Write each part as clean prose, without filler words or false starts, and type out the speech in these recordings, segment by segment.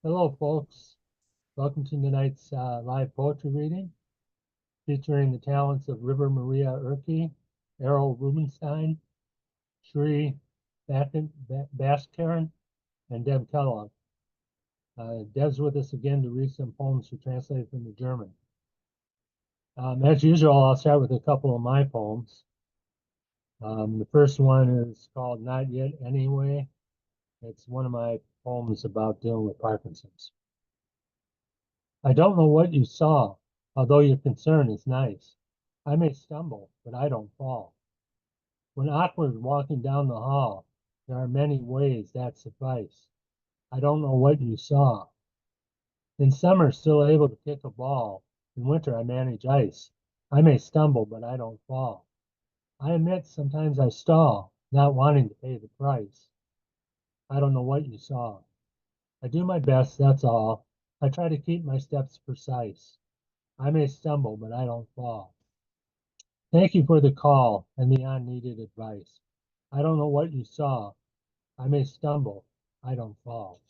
Hello, folks. Welcome to tonight's live poetry reading featuring the talents of River Maria Urke, Errol Rubenstein, Sree Bhaskaran, and Deb Kellogg. Deb's with us again to read some poems she translated from the German. As usual, I'll start with a couple of my poems. The first one is called Not Yet Anyway. It's one of my poems about dealing with Parkinson's. I don't know what you saw, although your concern is nice. I may stumble, but I don't fall. When awkward walking down the hall, there are many ways that suffice. I don't know what you saw. In summer, still able to kick a ball. In winter, I manage ice. I may stumble, but I don't fall. I admit sometimes I stall, not wanting to pay the price. I don't know what you saw. I do my best, that's all. I try to keep my steps precise. I may stumble, but I don't fall. Thank you for the call and the unneeded advice. I don't know what you saw. I may stumble. I don't fall.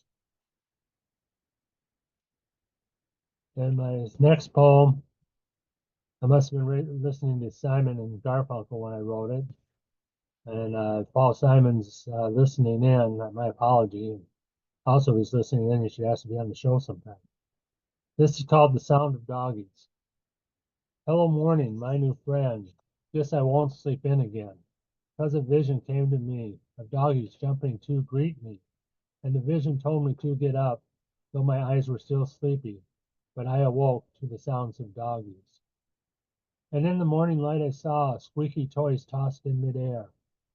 And my next poem, I must have been listening to Simon and Garfunkel when I wrote it. And Paul Simon's listening in, my apology. Also, he's listening in. He should ask to be on the show sometime. This is called The Sound of Doggies. Hello, morning, my new friend. Guess I won't sleep in again. 'Cause a vision came to me of doggies jumping to greet me. And the vision told me to get up, though my eyes were still sleepy. But I awoke to the sounds of doggies. And in the morning light I saw squeaky toys tossed in midair,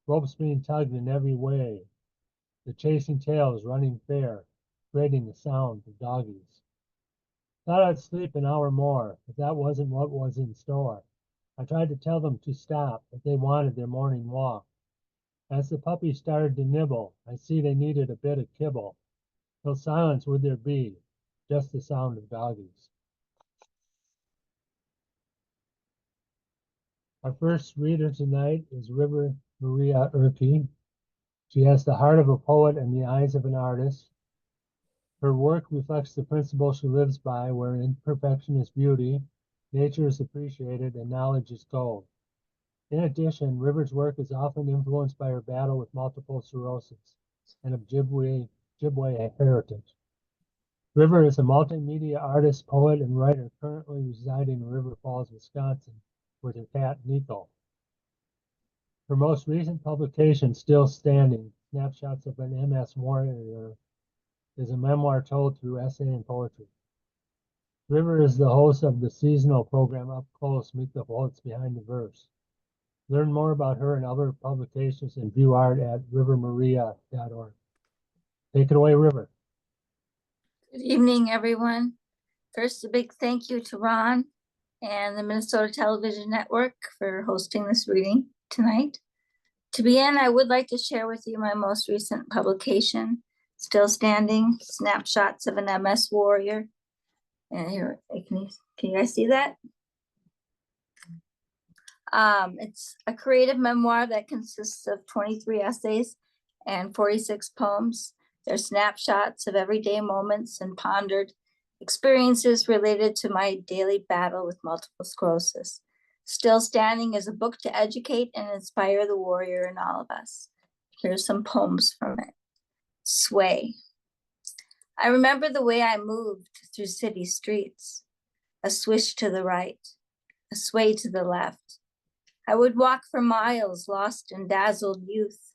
ropes being tugged in every way, the chasing tails running fair, creating the sound of doggies. Thought I'd sleep an hour more, but that wasn't what was in store. I tried to tell them to stop, but they wanted their morning walk. As the puppies started to nibble, I see they needed a bit of kibble. No silence would there be, just the sound of doggies. Our first reader tonight is River Maria Urke. She has the heart of a poet and the eyes of an artist. Her work reflects the principle she lives by, where imperfection is beauty, nature is appreciated, and knowledge is gold. In addition, River's work is often influenced by her battle with multiple sclerosis and Ojibwe heritage. River is a multimedia artist, poet, and writer currently residing in River Falls, Wisconsin, with her cat Nico. Her most recent publication, Still Standing, Snapshots of an MS Warrior, is a memoir told through essay and poetry. River is the host of the seasonal program Up Close, Meet the Poets Behind the Verse. Learn more about her and other publications and view art at rivermaria.org. Take it away, River. Good evening, everyone. First, a big thank you to Ron and the Minnesota Television Network for hosting this reading tonight. To begin, I would like to share with you my most recent publication, Still Standing, Snapshots of an MS Warrior. And here, can you guys see that? It's a creative memoir that consists of 23 essays and 46 poems. They're snapshots of everyday moments and pondered experiences related to my daily battle with multiple sclerosis. Still Standing is a book to educate and inspire the warrior in all of us. Here's some poems from it. Sway. I remember the way I moved through city streets, a swish to the right, a sway to the left. I would walk for miles, lost in dazzled youth,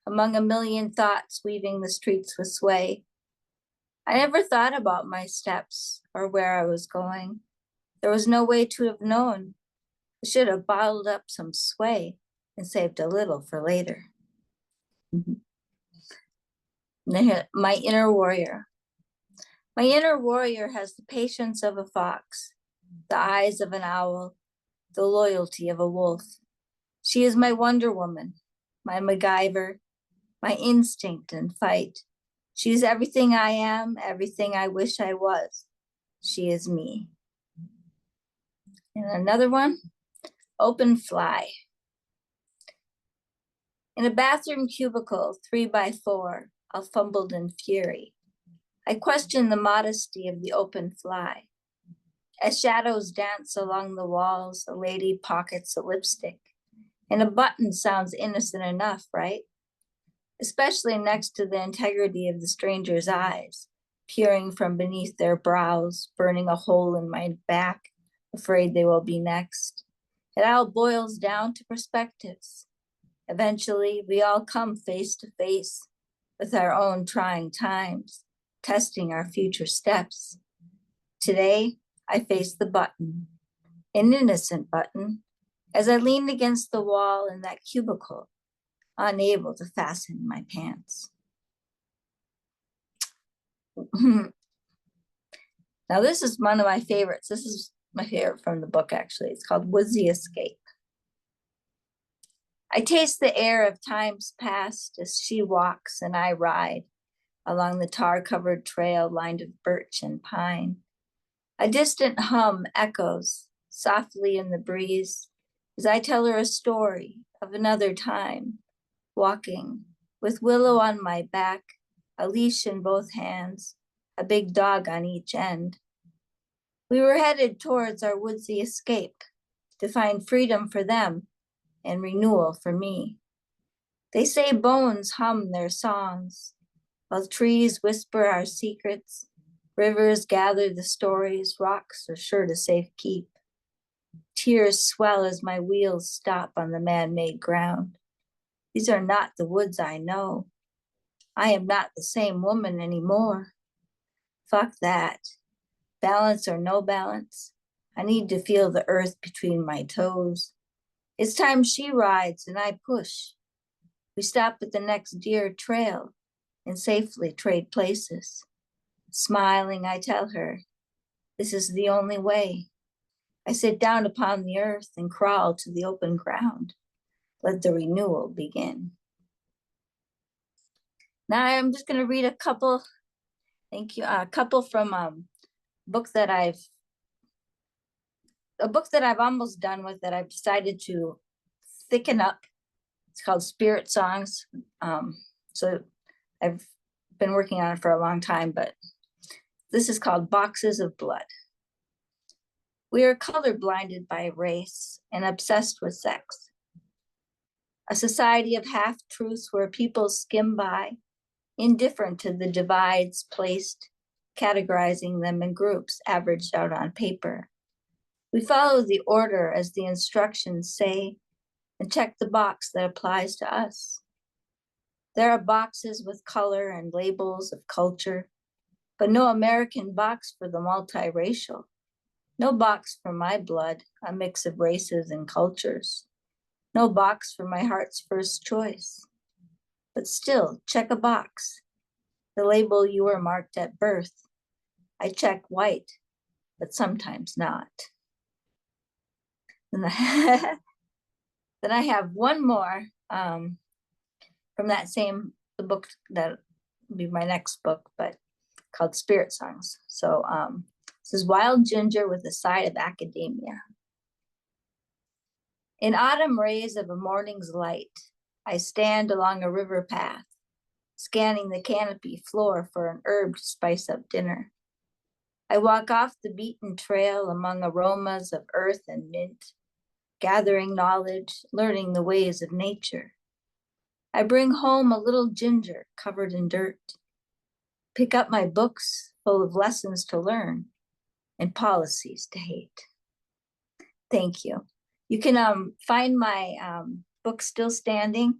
among a million thoughts weaving the streets with sway. I never thought about my steps or where I was going. There was no way to have known. I should have bottled up some sway and saved a little for later. My inner warrior. My inner warrior has the patience of a fox, the eyes of an owl, the loyalty of a wolf. She is my Wonder Woman, my MacGyver, my instinct and fight. She is everything I am, everything I wish I was. She is me. And another one, Open Fly. In a bathroom cubicle, 3x4, I fumbled in fury. I question the modesty of the open fly. As shadows dance along the walls, a lady pockets a lipstick. And a button sounds innocent enough, right? Especially next to the integrity of the stranger's eyes, peering from beneath their brows, burning a hole in my back, afraid they will be next. It all boils down to perspectives. Eventually, we all come face to face with our own trying times, testing our future steps. Today, I face the button, an innocent button, as I leaned against the wall in that cubicle, unable to fasten my pants. Now, this is one of my favorites. This is my favorite from the book, actually. It's called Woodsy Escape. I taste the air of times past as she walks and I ride along the tar-covered trail lined with birch and pine. A distant hum echoes softly in the breeze as I tell her a story of another time, walking with Willow on my back, a leash in both hands, a big dog on each end. We were headed towards our woodsy escape to find freedom for them and renewal for me. They say bones hum their songs, while trees whisper our secrets, rivers gather the stories, rocks are sure to safe keep. Tears swell as my wheels stop on the man-made ground. These are not the woods I know. I am not the same woman anymore. Fuck that. Balance or no balance, I need to feel the earth between my toes. It's time she rides and I push. We stop at the next deer trail and safely trade places. Smiling, I tell her, this is the only way. I sit down upon the earth and crawl to the open ground. Let the renewal begin. Now I'm just going to read a couple. Thank you. A couple from a book that I've almost done with, that I've decided to thicken up. It's called Spirit Songs. So I've been working on it for a long time, but this is called Boxes of Blood. We are colorblinded by race and obsessed with sex. A society of half-truths where people skim by, indifferent to the divides placed, categorizing them in groups averaged out on paper. We follow the order as the instructions say and check the box that applies to us. There are boxes with color and labels of culture, but no American box for the multiracial. No box for my blood, a mix of races and cultures. No box for my heart's first choice. But still, check a box. The label you were marked at birth. I check white, but sometimes not. Then I have one more from that same book that will be my next book, but called Spirit Songs. So this is Wild Ginger with a Side of Academia. In autumn rays of a morning's light, I stand along a river path, scanning the canopy floor for an herb to spice up dinner. I walk off the beaten trail among aromas of earth and mint, gathering knowledge, learning the ways of nature. I bring home a little ginger covered in dirt, pick up my books full of lessons to learn and policies to hate. Thank you. You can find my book Still Standing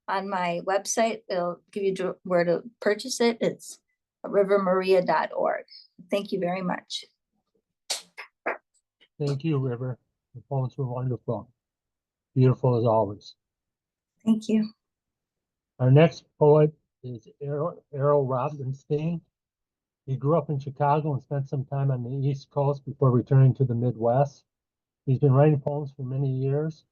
on my website. It'll give you where to purchase it. It's rivermaria.org. Thank you very much. Thank you, River. The poems were wonderful. Beautiful as always. Thank you. Our next poet is Errol Rubenstein. He grew up in Chicago and spent some time on the East Coast before returning to the Midwest. He's been writing poems for many years,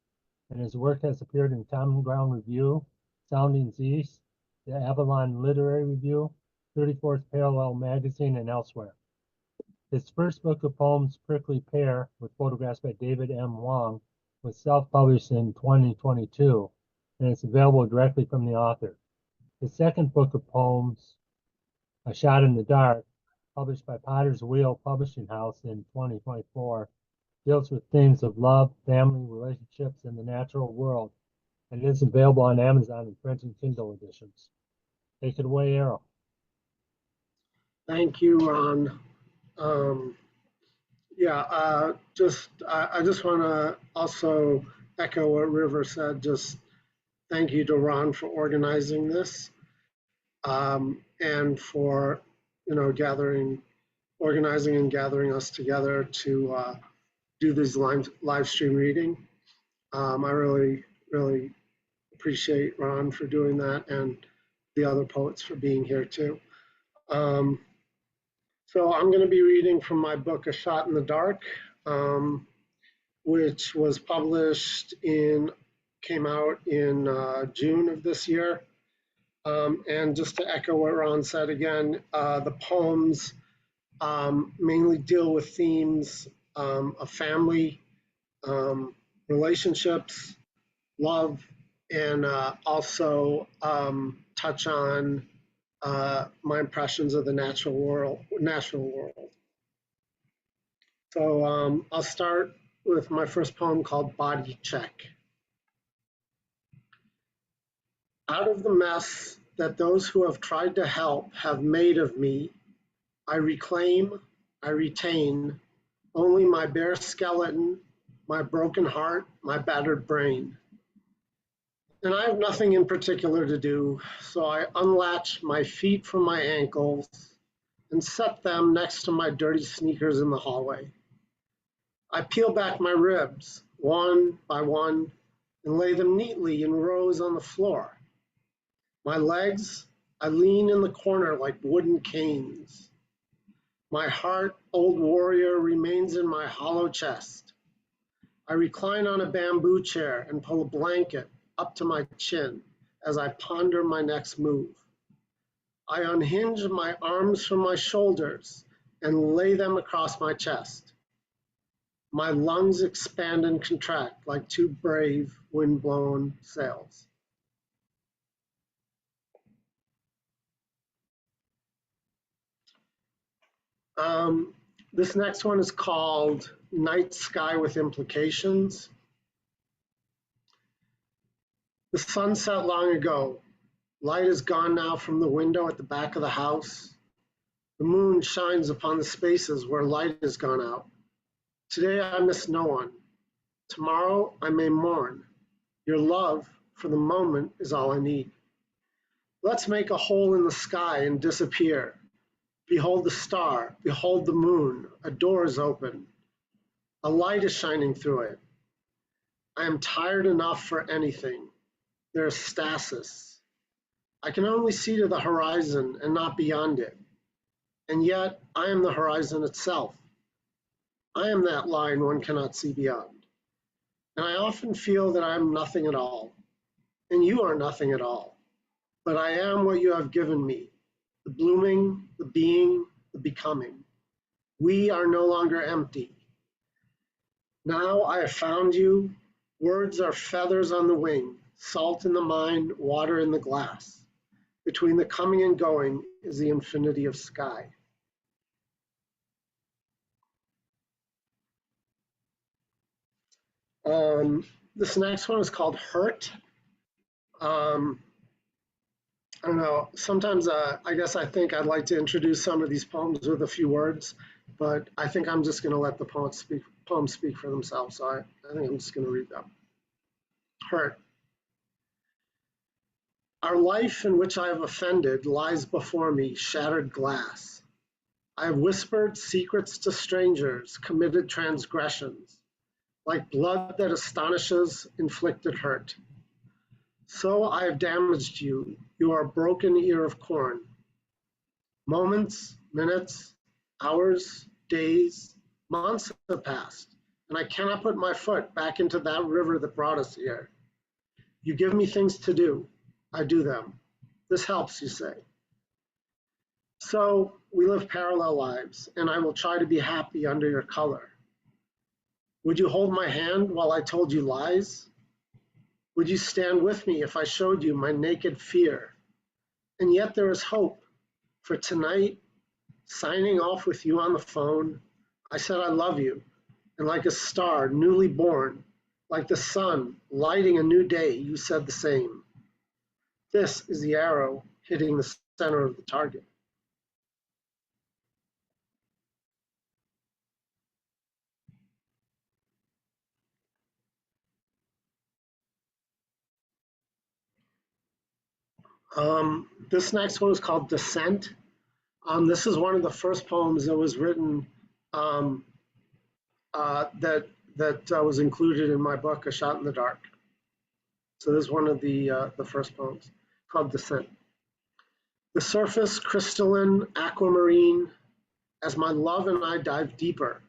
and his work has appeared in Common Ground Review, Soundings East, the Avalon Literary Review, 34th Parallel Magazine, and elsewhere. His first book of poems, Prickly Pear, with photographs by David M. Wong, was self-published in 2022, and it's available directly from the author. His second book of poems, A Shot in the Dark, published by Potter's Wheel Publishing House in 2024, deals with themes of love, family, relationships, and the natural world, and is available on Amazon in French and Kindle editions. Take it away, Errol. Thank you, Ron. I just want to also echo what River said. Just thank you to Ron for organizing this, and for organizing and gathering us together to do this live stream reading. I really appreciate Ron for doing that, and the other poets for being here too. So I'm going to be reading from my book, A Shot in the Dark, which was came out in June of this year. And just to echo what Ron said again, the poems mainly deal with themes of family, relationships, love, and also touch on my impressions of the natural world. So I'll start with my first poem called Body Check. Out of the mess that those who have tried to help have made of me, I reclaim, I retain only my bare skeleton, my broken heart, my battered brain. And I have nothing in particular to do, so I unlatch my feet from my ankles and set them next to my dirty sneakers in the hallway. I peel back my ribs, one by one, and lay them neatly in rows on the floor. My legs, I lean in the corner like wooden canes. My heart, old warrior, remains in my hollow chest. I recline on a bamboo chair and pull a blanket up to my chin as I ponder my next move. I unhinge my arms from my shoulders and lay them across my chest. My lungs expand and contract like two brave wind-blown sails. This next one is called Night Sky with Implications. The sun set long ago. Light is gone now from the window at the back of the house. The moon shines upon the spaces where light has gone out. Today I miss no one. Tomorrow I may mourn. Your love, for the moment, is all I need. Let's make a hole in the sky and disappear. Behold the star, behold the moon, a door is open. A light is shining through it. I am tired enough for anything. There is stasis. I can only see to the horizon and not beyond it. And yet I am the horizon itself. I am that line one cannot see beyond. And I often feel that I am nothing at all. And you are nothing at all. But I am what you have given me. The blooming, the being, the becoming. We are no longer empty. Now I have found you. Words are feathers on the wing, salt in the mind, water in the glass. Between the coming and going is the infinity of sky. This next one is called Hurt. I don't know, sometimes I guess I think I'd like to introduce some of these poems with a few words, but I think I'm just going to let the poems speak for themselves, so I think I'm just going to read them. Hurt. Our life in which I have offended lies before me, shattered glass. I have whispered secrets to strangers, committed transgressions, like blood that astonishes, inflicted hurt. So I have damaged you. You are a broken ear of corn. Moments, minutes, hours, days, months have passed, and I cannot put my foot back into that river that brought us here. You give me things to do. I do them. This helps, you say. So we live parallel lives, and I will try to be happy under your color. Would you hold my hand while I told you lies? Would you stand with me if I showed you my naked fear? And yet there is hope. For tonight, signing off with you on the phone, I said I love you, and like a star newly born, like the sun lighting a new day, you said the same. This is the arrow hitting the center of the target. This next one is called Descent. This is one of the first poems that was written that was included in my book, A Shot in the Dark. So this is one of the first poems called Descent. The surface crystalline, aquamarine, as my love and I dive deeper,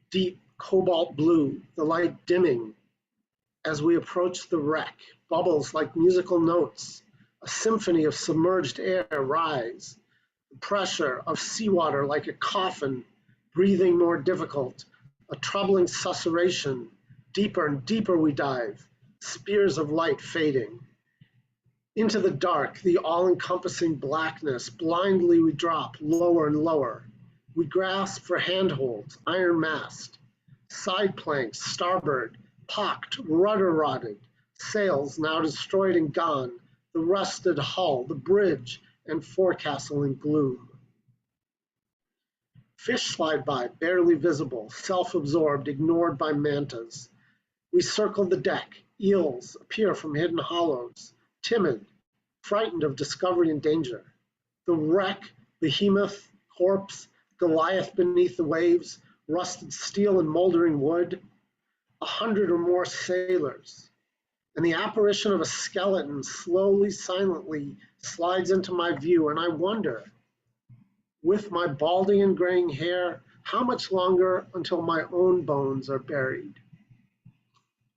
deep cobalt blue, the light dimming as we approach the wreck, bubbles like musical notes, a symphony of submerged air rise, the pressure of seawater like a coffin, breathing more difficult, a troubling susurration, deeper and deeper we dive, spears of light fading. Into the dark, the all-encompassing blackness, blindly we drop lower and lower. We grasp for handholds, iron mast, side planks, starboard, pocked, rudder rotted, sails now destroyed and gone, the rusted hull, the bridge, and forecastle in gloom. Fish slide by, barely visible, self-absorbed, ignored by mantas. We circle the deck, eels appear from hidden hollows, timid, frightened of discovery and danger. The wreck, behemoth, corpse, Goliath beneath the waves, rusted steel and moldering wood, 100 or more sailors, and the apparition of a skeleton slowly, silently slides into my view, and I wonder, with my balding and graying hair, how much longer until my own bones are buried?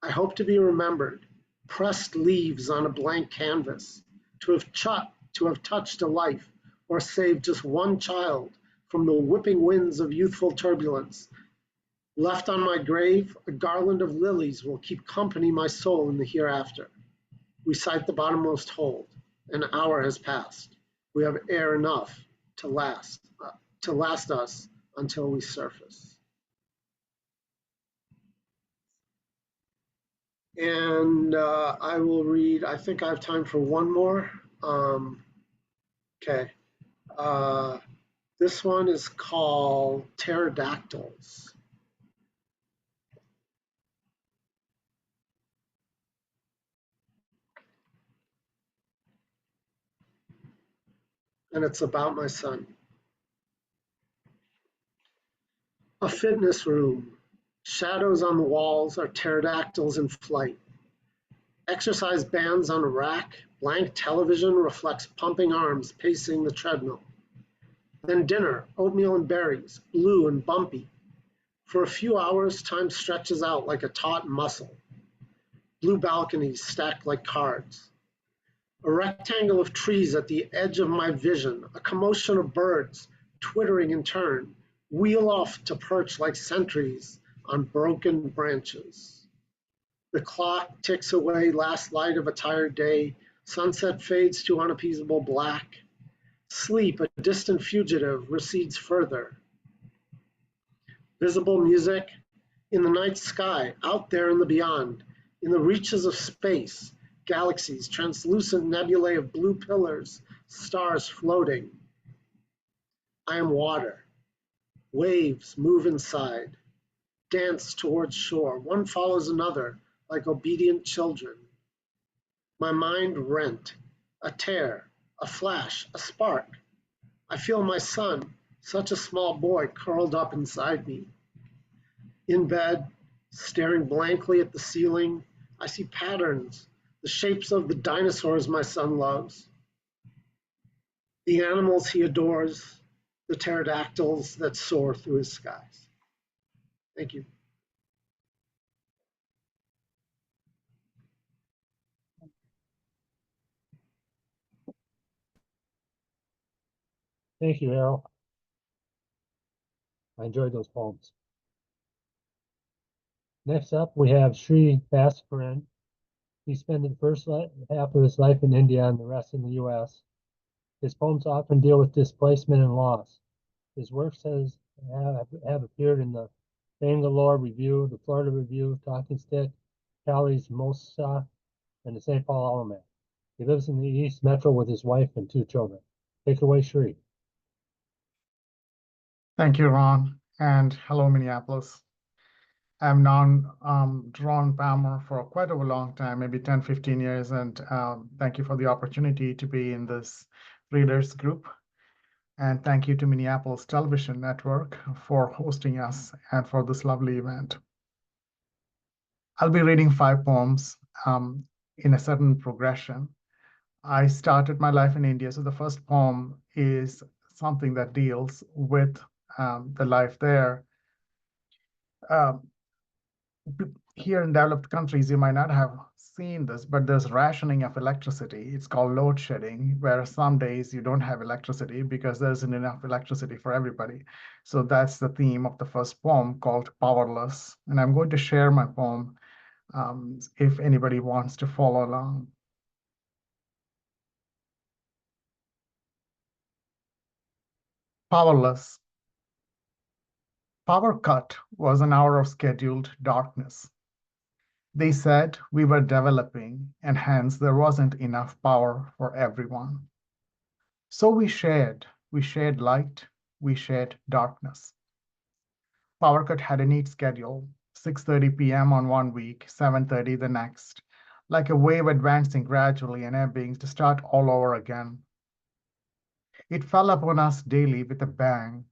I hope to be remembered, pressed leaves on a blank canvas, to have touched a life, or saved just one child from the whipping winds of youthful turbulence. Left on my grave, a garland of lilies will keep company my soul in the hereafter. We sight the bottommost hold. An hour has passed. We have air enough to last us until we surface. And I will read, I think I have time for one more. Okay. This one is called Pterodactyls. And it's about my son. A fitness room. Shadows on the walls are pterodactyls in flight. Exercise bands on a rack. Blank television reflects pumping arms pacing the treadmill. Then dinner, oatmeal and berries, blue and bumpy. For a few hours, time stretches out like a taut muscle. Blue balconies stacked like cards. A rectangle of trees at the edge of my vision, a commotion of birds, twittering in turn, wheel off to perch like sentries on broken branches. The clock ticks away, last light of a tired day, sunset fades to unappeasable black. Sleep, a distant fugitive, recedes further. Visible music in the night sky, out there in the beyond, in the reaches of space, galaxies, translucent nebulae of blue pillars, stars floating. I am water. Waves move inside, dance towards shore. One follows another like obedient children. My mind rent, a tear, a flash, a spark. I feel my son, such a small boy, curled up inside me. In bed, staring blankly at the ceiling, I see patterns, the shapes of the dinosaurs my son loves, the animals he adores, the pterodactyls that soar through his skies. Thank you. Thank you, Errol. I enjoyed those poems. Next up, we have Sree Bhaskaran. He spent the first half of his life in India and the rest in the U.S. His poems often deal with displacement and loss. His works have appeared in the Bangalore Review, the Florida Review, Talking Stick, Cali's Mosa, and the St. Paul Almanac. He lives in the East Metro with his wife and 2 children. Take it away, Sree. Thank you, Ron, and hello, Minneapolis. I've known Ron Palmer for quite a long time, maybe 10, 15 years, and thank you for the opportunity to be in this readers group. And thank you to Minneapolis Television Network for hosting us and for this lovely event. I'll be reading 5 poems in a certain progression. I started my life in India, so the first poem is something that deals with the life there. Here in developed countries, you might not have seen this, but there's rationing of electricity. It's called load shedding, where some days you don't have electricity because there isn't enough electricity for everybody. So that's the theme of the first poem, called Powerless. And I'm going to share my poem if anybody wants to follow along. Powerless. Power cut was an hour of scheduled darkness. They said we were developing, and hence there wasn't enough power for everyone. So we shared light, we shared darkness. Power cut had a neat schedule, 6:30 p.m. on one week, 7:30 the next, like a wave advancing gradually and ebbing to start all over again. It fell upon us daily with a bang,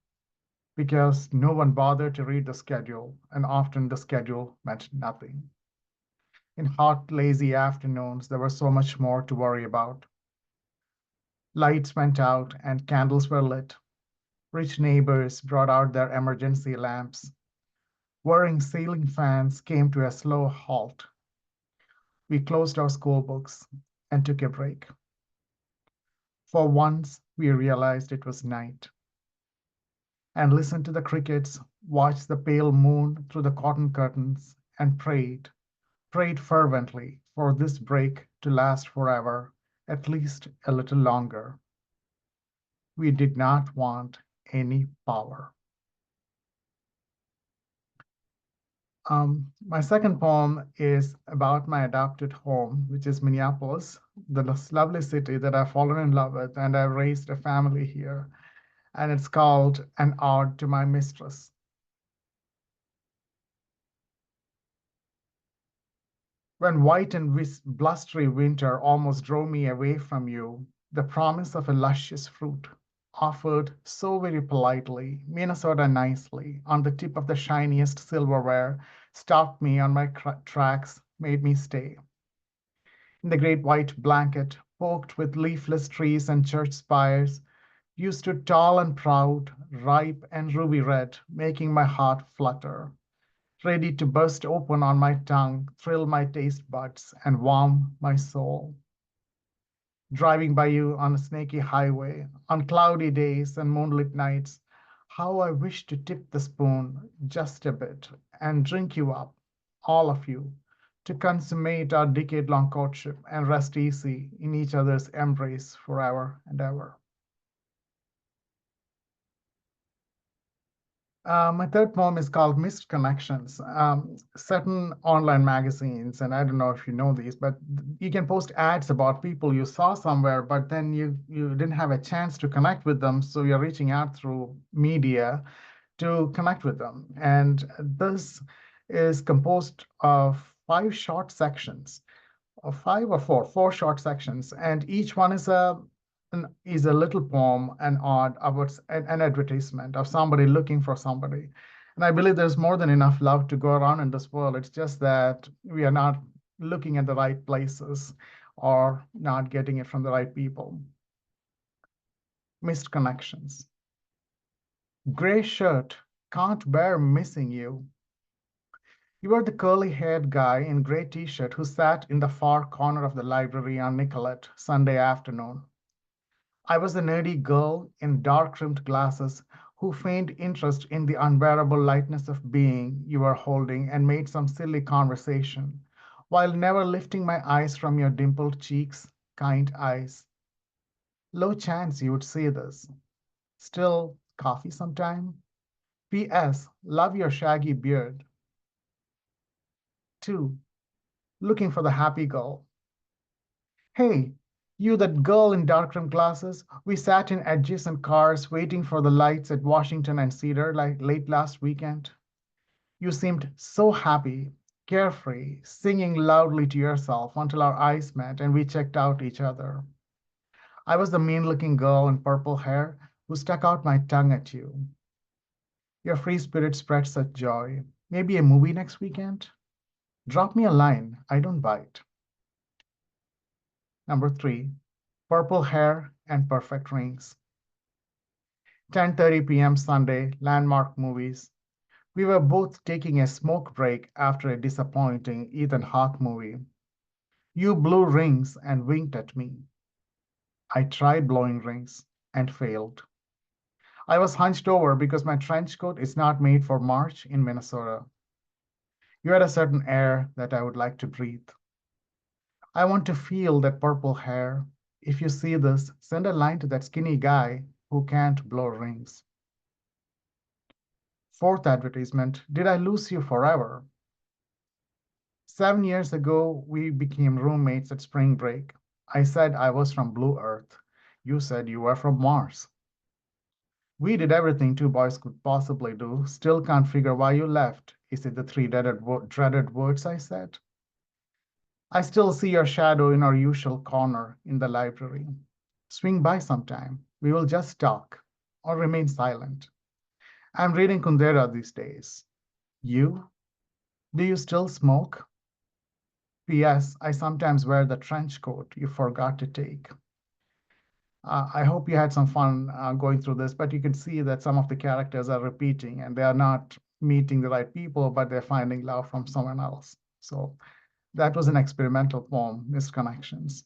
because no one bothered to read the schedule, and often the schedule meant nothing. In hot, lazy afternoons, there was so much more to worry about. Lights went out and candles were lit. Rich neighbors brought out their emergency lamps. Whirring ceiling fans came to a slow halt. We closed our school books and took a break. For once, we realized it was night, and listened to the crickets, watched the pale moon through the cotton curtains, and prayed fervently for this break to last forever, at least a little longer. We did not want any power. My second poem is about my adopted home, which is Minneapolis, the lovely city that I've fallen in love with, and I've raised a family here. And it's called An Ode to My Mistress. When white and blustery winter almost drove me away from you, the promise of a luscious fruit, offered so very politely, Minnesota nicely, on the tip of the shiniest silverware, stopped me on my tracks, made me stay. In the great white blanket, poked with leafless trees and church spires, you stood tall and proud, ripe and ruby red, making my heart flutter, ready to burst open on my tongue, thrill my taste buds, and warm my soul. Driving by you on a snaky highway, on cloudy days and moonlit nights, how I wish to tip the spoon just a bit and drink you up, all of you, to consummate our decade-long courtship and rest easy in each other's embrace forever and ever. My third poem is called Missed Connections. Certain online magazines, and I don't know if you know these, but you can post ads about people you saw somewhere, but then you didn't have a chance to connect with them, so you're reaching out through media to connect with them. And this is composed of 5 short sections, or 5 or 4 short sections, and each one is a little poem, an ode about an advertisement of somebody looking for somebody. And I believe there's more than enough love to go around in this world. It's just that we are not looking at the right places or not getting it from the right people. Missed connections. Gray shirt, can't bear missing you. You are the curly-haired guy in gray t-shirt who sat in the far corner of the library on Nicollet Sunday afternoon. I was the nerdy girl in dark-rimmed glasses who feigned interest in the unbearable lightness of being you were holding and made some silly conversation, while never lifting my eyes from your dimpled cheeks, kind eyes. Low chance you would see this. Still, coffee sometime? P.S. Love your shaggy beard. 2. Looking for the happy girl. Hey, you that girl in dark-rimmed glasses, we sat in adjacent cars waiting for the lights at Washington and Cedar like late last weekend. You seemed so happy, carefree, singing loudly to yourself until our eyes met and we checked out each other. I was the mean-looking girl in purple hair who stuck out my tongue at you. Your free spirit spread such joy. Maybe a movie next weekend? Drop me a line. I don't bite. Number 3, purple hair and perfect rings. 10:30 p.m. Sunday, landmark movies. We were both taking a smoke break after a disappointing Ethan Hawke movie. You blew rings and winked at me. I tried blowing rings and failed. I was hunched over because my trench coat is not made for March in Minnesota. You had a certain air that I would like to breathe. I want to feel that purple hair. If you see this, send a line to that skinny guy who can't blow rings. 4th advertisement, did I lose you forever? 7 years ago, we became roommates at spring break. I said I was from Blue Earth. You said you were from Mars. We did everything 2 boys could possibly do. Still can't figure why you left. Is it the 3 dreaded words I said? I still see your shadow in our usual corner in the library. Swing by sometime. We will just talk or remain silent. I'm reading Kundera these days. You? Do you still smoke? P.S. I sometimes wear the trench coat you forgot to take. I hope you had some fun going through this, but you can see that some of the characters are repeating and they are not meeting the right people, but they're finding love from someone else. So that was an experimental poem, Missed Connections.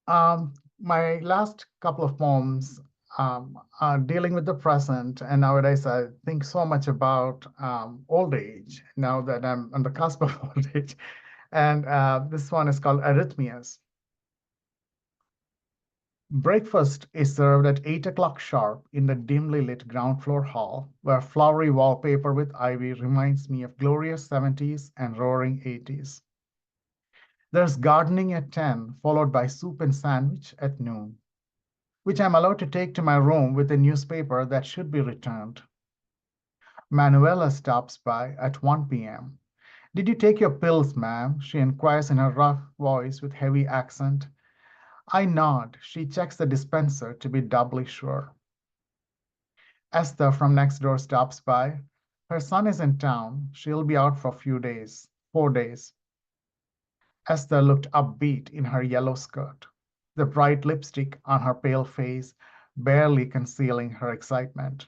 My last couple of poems are dealing with the present, and nowadays I think so much about old age, now that I'm on the cusp of old age. And this one is called Arrhythmias. Breakfast is served at 8 o'clock sharp in the dimly lit ground floor hall, where flowery wallpaper with ivy reminds me of glorious 70s and roaring 80s. There's gardening at 10, followed by soup and sandwich at noon, which I'm allowed to take to my room with a newspaper that should be returned. Manuela stops by at 1 p.m. Did you take your pills, ma'am? She inquires in her rough voice with heavy accent. I nod. She checks the dispenser to be doubly sure. Esther from next door stops by. Her son is in town. She'll be out for 4 days. Esther looked upbeat in her yellow skirt, the bright lipstick on her pale face barely concealing her excitement.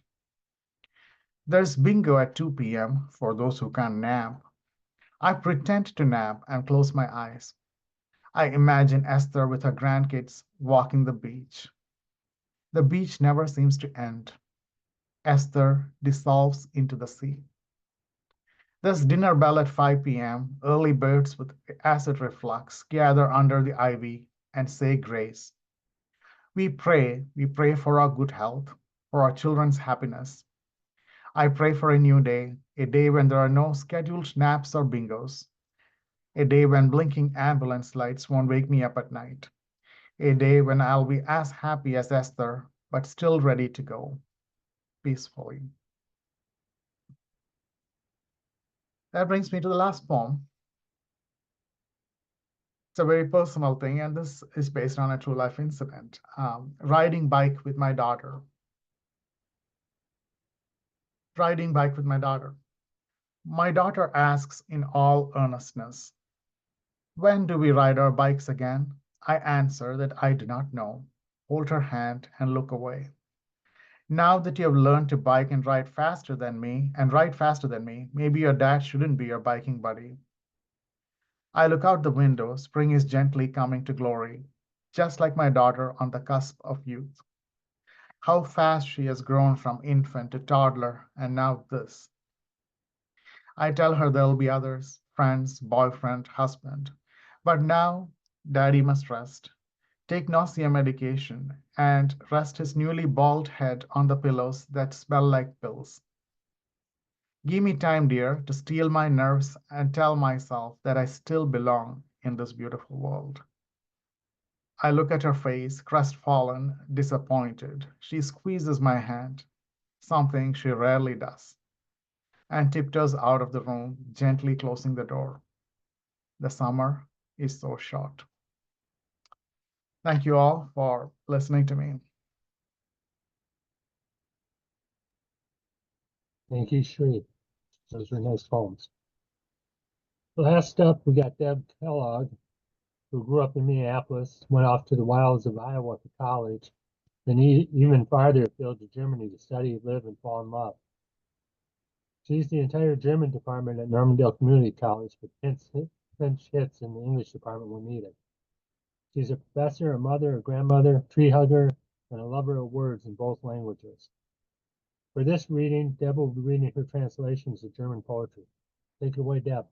There's bingo at 2 p.m. for those who can't nap. I pretend to nap and close my eyes. I imagine Esther with her grandkids walking the beach. The beach never seems to end. Esther dissolves into the sea. There's dinner bell at 5 p.m. Early birds with acid reflux gather under the ivy and say grace. We pray for our good health, for our children's happiness. I pray for a new day, a day when there are no scheduled naps or bingos, a day when blinking ambulance lights won't wake me up at night, a day when I'll be as happy as Esther, but still ready to go peacefully. That brings me to the last poem. It's a very personal thing, and this is based on a true life incident. Riding bike with my daughter. Riding bike with my daughter. My daughter asks in all earnestness, when do we ride our bikes again? I answer that I do not know, hold her hand and look away. Now that you have learned to bike and ride faster than me, maybe your dad shouldn't be your biking buddy. I look out the window. Spring is gently coming to glory, just like my daughter on the cusp of youth. How fast she has grown from infant to toddler, and now this. I tell her there'll be others, friends, boyfriend, husband. But now, Daddy must rest. take nausea medication, and rest his newly bald head on the pillows that smell like pills. Give me time, dear, to steel my nerves and tell myself that I still belong in this beautiful world. I look at her face, crestfallen, disappointed. She squeezes my hand, something she rarely does, and tiptoes out of the room, gently closing the door. The summer is so short. Thank you all for listening to me. Thank you, Sree. Those were nice poems. Last up, we got Deb Kellogg, who grew up in Minneapolis, went off to the wilds of Iowa for college, then even farther afield to Germany to study, live, and fall in love. She's the entire German department at Normandale Community College, but pinch hits in the English department when needed. She's a professor, a mother, a grandmother, tree hugger, and a lover of words in both languages. For this reading, Deb will be reading her translations of German poetry. Take it away, Deb.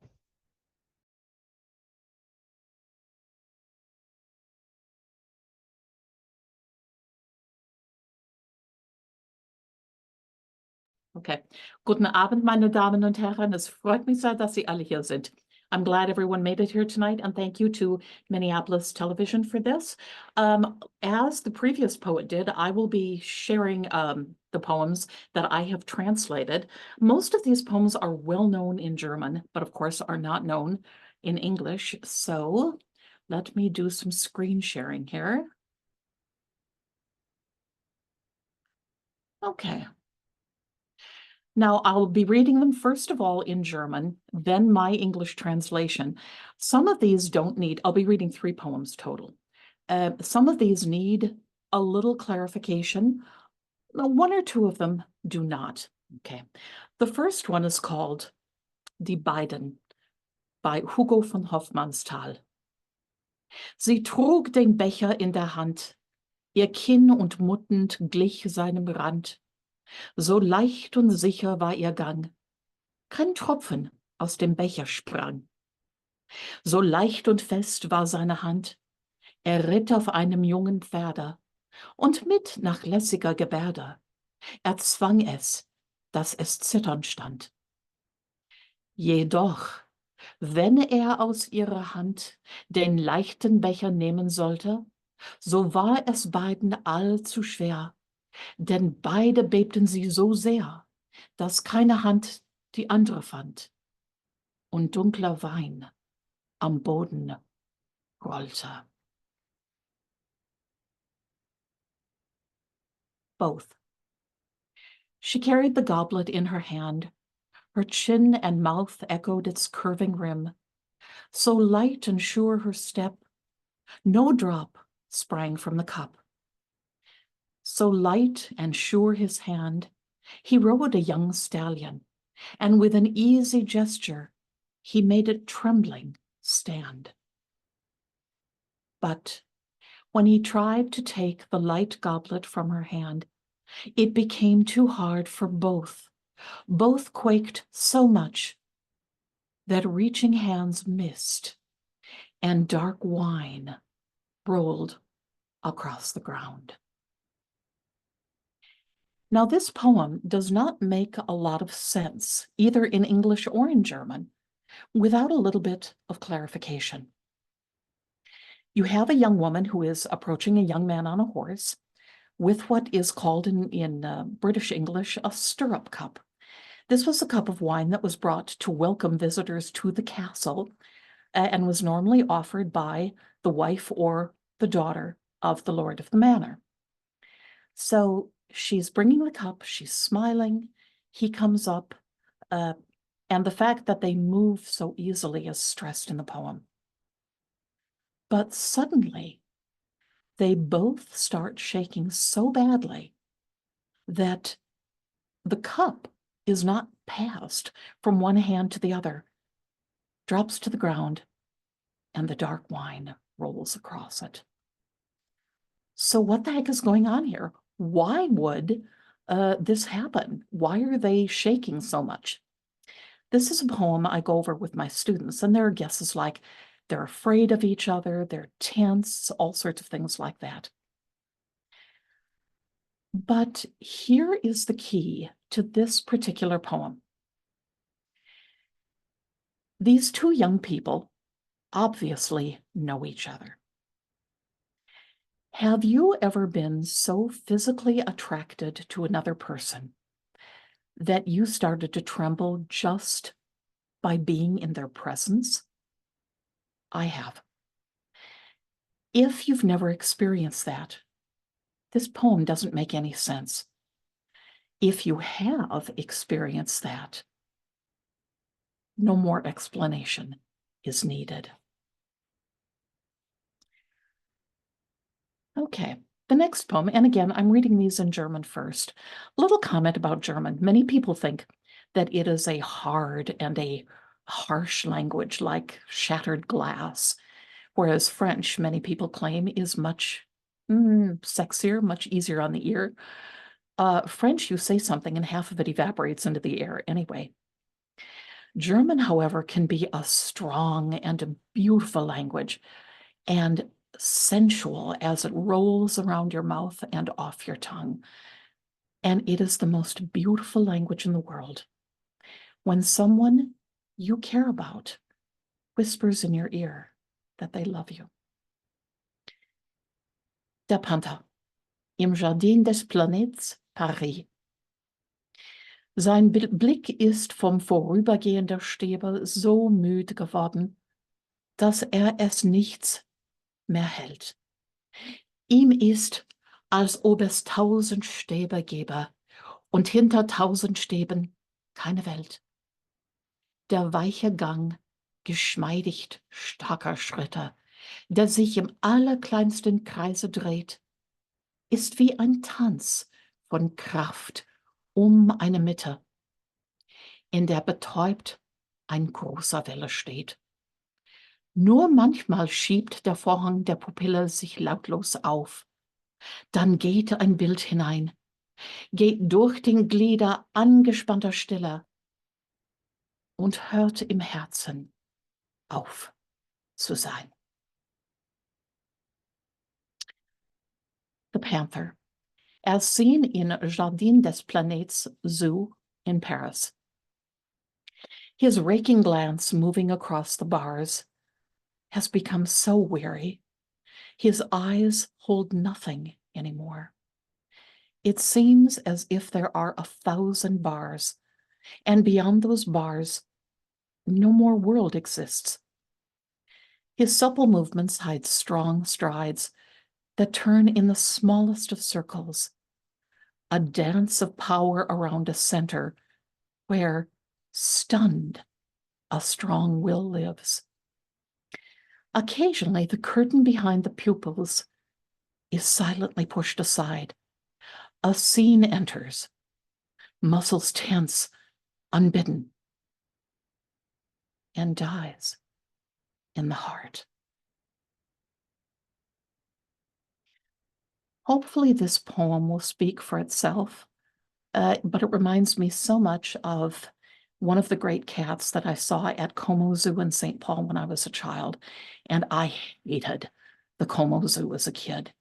Okay. Guten Abend, meine Damen und Herren. Es freut mich sehr, dass Sie alle hier sind. I'm glad everyone made it here tonight, and thank you to Minneapolis Television for this. As the previous poet did, I will be sharing the poems that I have translated. Most of these poems are well known in German, but of course are not known in English. So let me do some screen sharing here. Okay. Now, I'll be reading them first of all in German, then my English translation. Some of these don't need, I'll be reading 3 poems total. Some of these need a little clarification. 1 or 2 of them do not. Okay. The first one is called Die Beiden by Hugo von Hofmannsthal. Sie trug den Becher in der Hand, ihr Kinn und muttend glich seinem Rand. So leicht und sicher war ihr Gang, kein Tropfen aus dem Becher sprang. So leicht und fest war seine Hand, er ritt auf einem jungen Pferde, und mit nachlässiger Gebärde erzwang es, dass es zittern stand. Jedoch, wenn er aus ihrer Hand den leichten Becher nehmen sollte, so war es beiden allzu schwer, denn beide bebten sie so sehr, dass keine Hand die andere fand, und dunkler Wein am Boden rollte. Both. She carried the goblet in her hand. Her chin and mouth echoed its curving rim. So light and sure her step, no drop sprang from the cup. So light and sure his hand, he rode a young stallion, and with an easy gesture, he made it trembling stand. But when he tried to take the light goblet from her hand, it became too hard for both. Both quaked so much that reaching hands missed, and dark wine rolled across the ground. Now, this poem does not make a lot of sense, either in English or in German, without a little bit of clarification. You have a young woman who is approaching a young man on a horse with what is called in British English a stirrup cup. This was a cup of wine that was brought to welcome visitors to the castle and was normally offered by the wife or the daughter of the lord of the manor. So she's bringing the cup, she's smiling, he comes up, and the fact that they move so easily is stressed in the poem. But suddenly, they both start shaking so badly that the cup is not passed from one hand to the other, drops to the ground, and the dark wine rolls across it. So what the heck is going on here? Why would this happen? Why are they shaking so much? This is a poem I go over with my students, and there are guesses like, They're afraid of each other. They're tense, all sorts of things like that. But here is the key to this particular poem. These two young people obviously know each other. Have you ever been so physically attracted to another person that you started to tremble just by being in their presence? I have. If you've never experienced that, this poem doesn't make any sense. If you have experienced that, no more explanation is needed. Okay, the next poem, and again, I'm reading these in German first. A little comment about German. Many people think that it is a hard and a harsh language like shattered glass, whereas French, many people claim, is much sexier, much easier on the ear. French, you say something and half of it evaporates into the air anyway. German, however, can be a strong and a beautiful language and sensual as it rolls around your mouth and off your tongue. And it is the most beautiful language in the world. When someone you care about whispers in your ear that they love you. Der Panther im Jardin des Planets Paris. Sein Blick ist vom Vorübergehen der Stäbe so müde geworden, dass es nichts mehr hält. Ihm ist, als ob es 1000 Stäbe gäbe und hinter 1000 Stäben keine Welt. Der weiche Gang geschmeidig starker Schritte, der sich im allerkleinsten Kreise dreht, ist wie ein Tanz von Kraft eine Mitte, in der betäubt ein großer Wille steht. Nur manchmal schiebt der Vorhang der Pupille sich lautlos auf. Dann geht ein Bild hinein, geht durch den Glieder angespannter Stille und hört im Herzen auf zu sein. The Panther, as seen in Jardin des Planets Zoo in Paris. His raking glance moving across the bars has become so weary. His eyes hold nothing anymore. It seems as if there are 1,000 bars, and beyond those bars, no more world exists. His supple movements hide strong strides that turn in the smallest of circles, a dance of power around a center where, stunned, a strong will lives. Occasionally, the curtain behind the pupils is silently pushed aside. A scene enters, muscles tense, unbidden, and dies in the heart. Hopefully this poem will speak for itself, but it reminds me so much of one of the great cats that I saw at Como Zoo in St. Paul when I was a child, and I hated the Como Zoo as a kid.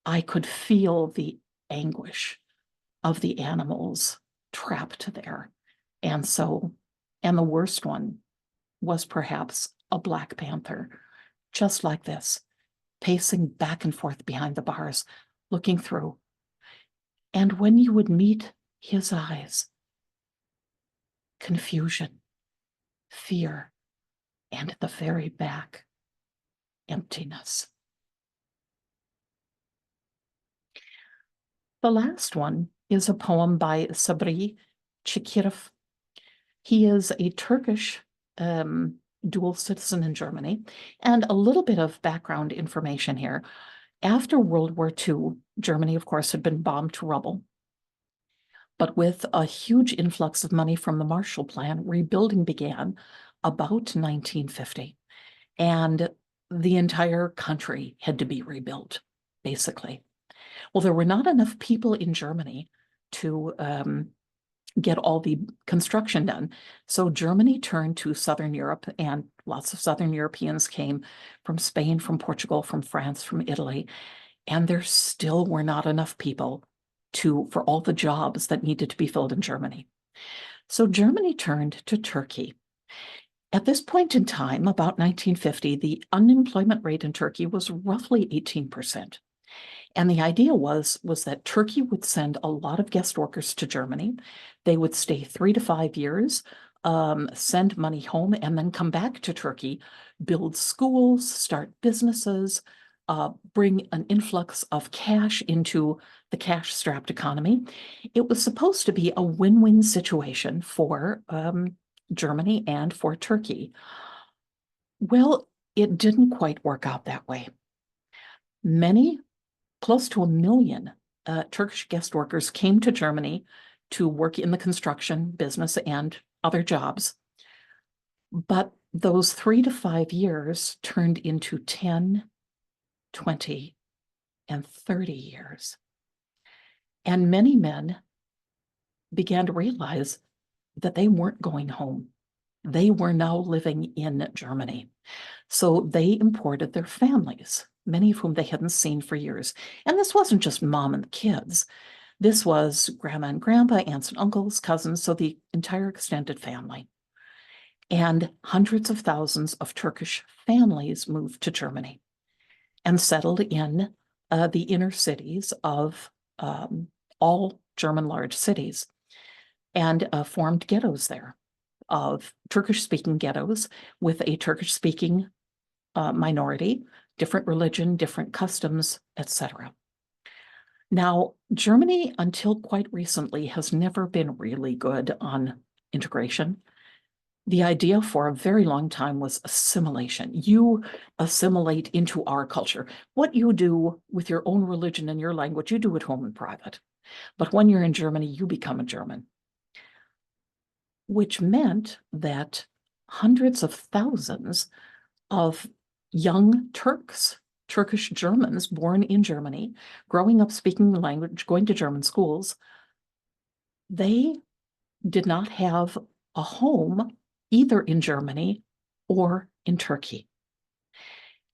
I could feel the anguish of the animals trapped there. And the worst one was perhaps a black panther, just like this, pacing back and forth behind the bars, looking through. And when you would meet his eyes, confusion, fear, and at the very back, emptiness. The last one is a poem by Sree Bhaskaran. He is a Turkish dual citizen in Germany. And a little bit of background information here. After World War II, Germany, of course, had been bombed to rubble. But with a huge influx of money from the Marshall Plan, rebuilding began about 1950. And the entire country had to be rebuilt, basically. Well, there were not enough people in Germany to get all the construction done. So Germany turned to Southern Europe, and lots of Southern Europeans came from Spain, from Portugal, from France, from Italy, and there still were not enough people for all the jobs that needed to be filled in Germany. So Germany turned to Turkey. At this point in time, about 1950, the unemployment rate in Turkey was roughly 18%. And the idea was that Turkey would send a lot of guest workers to Germany. They would stay 3 to 5 years, send money home, and then come back to Turkey, build schools, start businesses, bring an influx of cash into the cash-strapped economy. It was supposed to be a win-win situation for Germany and for Turkey. Well, it didn't quite work out that way. Close to 1 million Turkish guest workers came to Germany to work in the construction business and other jobs. But those 3 to 5 years turned into 10, 20, and 30 years. And many men began to realize that they weren't going home. They were now living in Germany. So they imported their families, many of whom they hadn't seen for years. And this wasn't just mom and kids. This was grandma and grandpa, aunts and uncles, cousins, so the entire extended family. And hundreds of thousands of Turkish families moved to Germany and settled in the inner cities of all German large cities and formed ghettos there of Turkish-speaking ghettos with a Turkish-speaking minority, different religion, different customs, etc. Now, Germany, until quite recently, has never been really good on integration. The idea for a very long time was assimilation. You assimilate into our culture. What you do with your own religion and your language, you do at home in private. But when you're in Germany, you become a German. Which meant that hundreds of thousands of young Turks, Turkish Germans born in Germany, growing up speaking the language, going to German schools, they did not have a home either in Germany or in Turkey.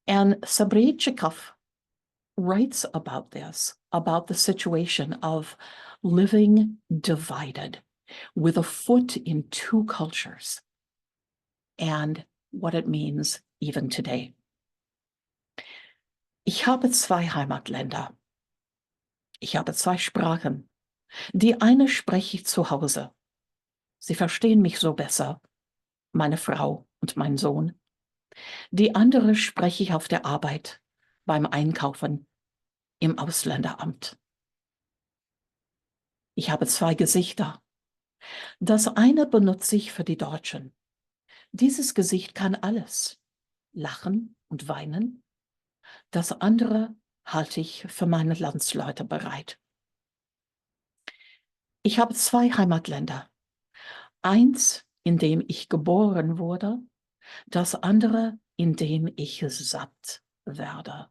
And Sree Bhaskaran writes about this, about the situation of living divided with a foot in two cultures and what it means even today. Ich habe 2 Heimatländer. Ich habe 2 Sprachen. Die eine spreche ich zu Hause. Sie verstehen mich so besser, meine Frau und mein Sohn. Die andere spreche ich auf der Arbeit, beim Einkaufen, im Ausländeramt. Ich habe 2 Gesichter. Das eine benutze ich für die Deutschen. Dieses Gesicht kann alles, lachen und weinen. Das andere halte ich für meine Landsleute bereit. Ich habe 2 Heimatländer. Eins, in dem ich geboren wurde, das andere, in dem ich satt werde.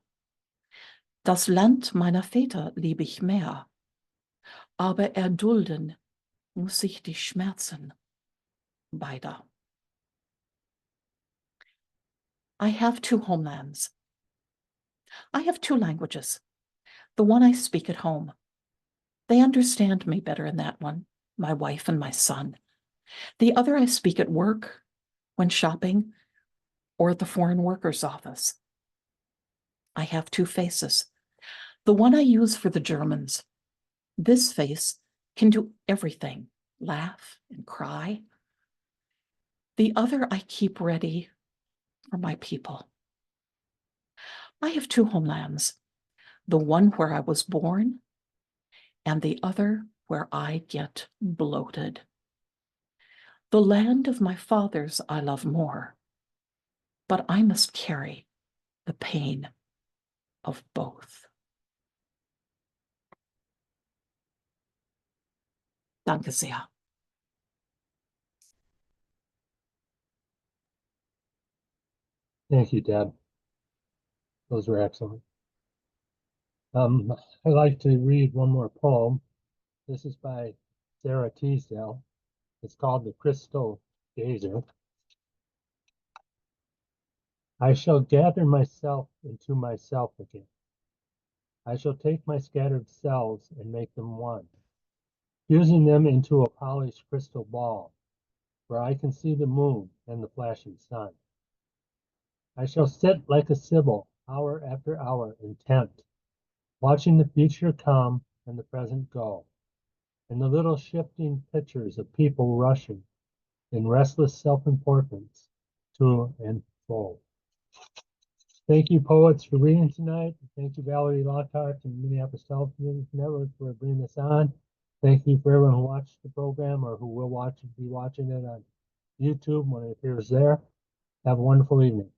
Das Land meiner Väter liebe ich mehr, aber erdulden muss ich die Schmerzen beider. I have 2 homelands. I have 2 languages. The one I speak at home. They understand me better in that one, my wife and my son. The other I speak at work, when shopping, or at the Foreign Workers Office. I have 2 faces. The one I use for the Germans. This face can do everything, laugh and cry. The other I keep ready for my people. I have 2 homelands, the one where I was born and the other where I get bloated. The land of my fathers I love more, but I must carry the pain of both. Danke sehr. Thank you, Deb. Those were excellent. I'd like to read one more poem. This is by Sarah Teasdale. It's called The Crystal Gazer. I shall gather myself into myself again. I shall take my scattered cells and make them one, fusing them into a polished crystal ball, where I can see the moon and the flashing sun. I shall sit like a sibyl, hour after hour, intent, watching the future come and the present go, and the little shifting pictures of people rushing in restless self-importance to and fro. Thank you, poets, for reading tonight. Thank you, Valerie Lockhart and Minneapolis Television Network for bringing this on. Thank you for everyone who watched the program or who will be watching it on YouTube when it appears there. Have a wonderful evening.